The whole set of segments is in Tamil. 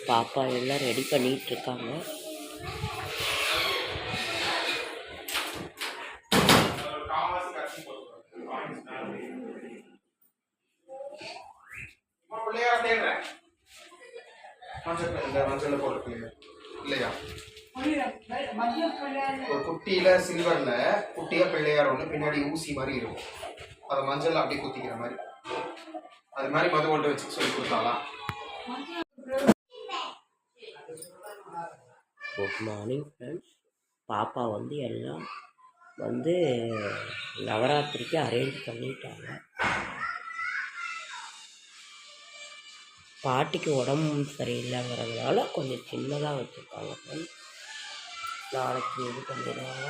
பாப்பா எல்லாம் ரெடி பண்ணிட்டு இருக்காங்க. ஒரு குட்டியில சில்வர்ல குட்டியா பிள்ளையார் ஒண்ணு பின்னாடி ஊசி மாதிரி இருக்கும். அதை மஞ்சள் அப்படியே குத்திக்கிற மாதிரி அது மாதிரி மது கொண்டு வச்சு சொல்லி கொடுத்தாலாம். Good morning friends. பாப்பா வந்து எல்லாம் வந்து நவராத்திரிக்கு அரேஞ்ச் பண்ணிட்டாங்க. பாட்டிக்கு உடம்பு சரியில்லைங்கிறதுனால கொஞ்சம் சின்னதாக வச்சுருக்காங்க ஃப்ரெண்ட்ஸ். நாளைக்கு இது பண்ணிடுவாங்க.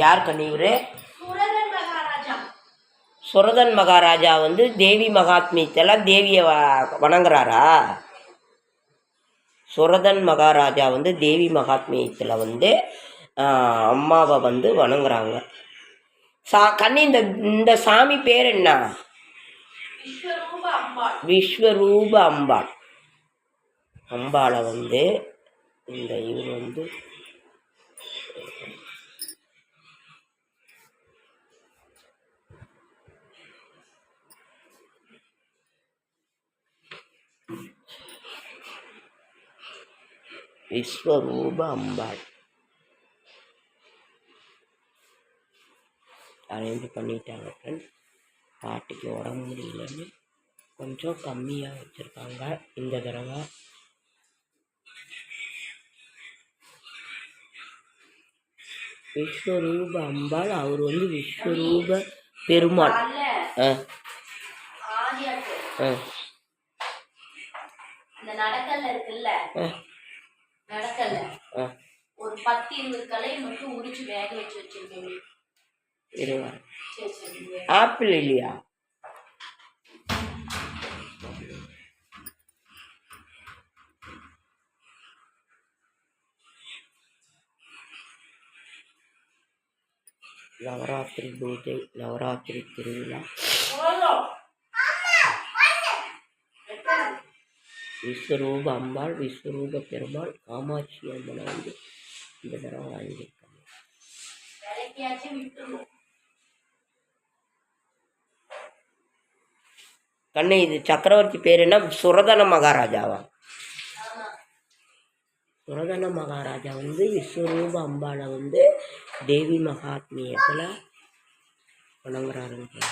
யார் கண்ணீர்? சுரதன் மகாராஜா வந்து தேவி மகாத்மியத்தில் தேவியை வணங்குறாரா? சுரதன் மகாராஜா வந்து தேவி மகாத்மியத்தில் வந்து அம்மாவை வந்து வணங்குறாங்க. கண்ணி இந்த சாமி பேர் என்ன? விஸ்வரூப அம்பாள். அம்பாளை வந்து இந்த இவர் வந்து விஸ்வரூப அம்பாள் அரேஞ்ச் பண்ணிட்டாங்க ஃப்ரெண்ட்ஸ். பாட்டிக்கு உடம்பு முடியலன்னு கொஞ்சம் கம்மியாக வச்சுருக்காங்க இந்த தடவை. விஸ்வரூப அம்பாள் அவர் வந்து விஸ்வரூப பெருமாள். நடக்கல்ல இருக்குல்ல, நடக்கல்ல ஒரு 10-20 கலை மட்டும் உரிச்சு வேக வச்சு வச்சிருக்கேன். ஆப்பிள் இல்லையா? நவராத்திரி பூஜை, நவராத்திரி திருவிழா, விஸ்வரூப அம்பாள், விஸ்வரூப பெருமாள், காமாட்சி அம்மனை வந்து இந்த தடவை வாங்கியிருக்காங்க. கண்ணு இது சக்கரவர்த்தி பேர் என்ன? சுரதன மகாராஜாவா? சுரதன மகாராஜா வந்து விஸ்வரூப அம்பாளை வந்து தேவி மகாத்மியத்தில் வணங்குறாருன்னு.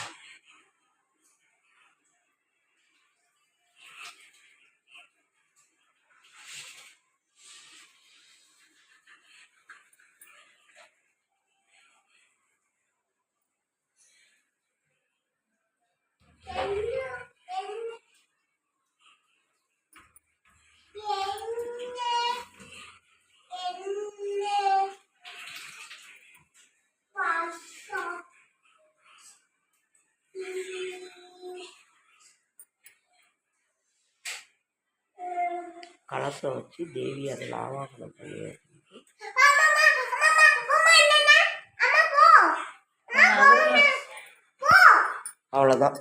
கலசம் வச்சு தேவி அதில் ஆவாகனம் பண்ணி அவ்வளோதான்.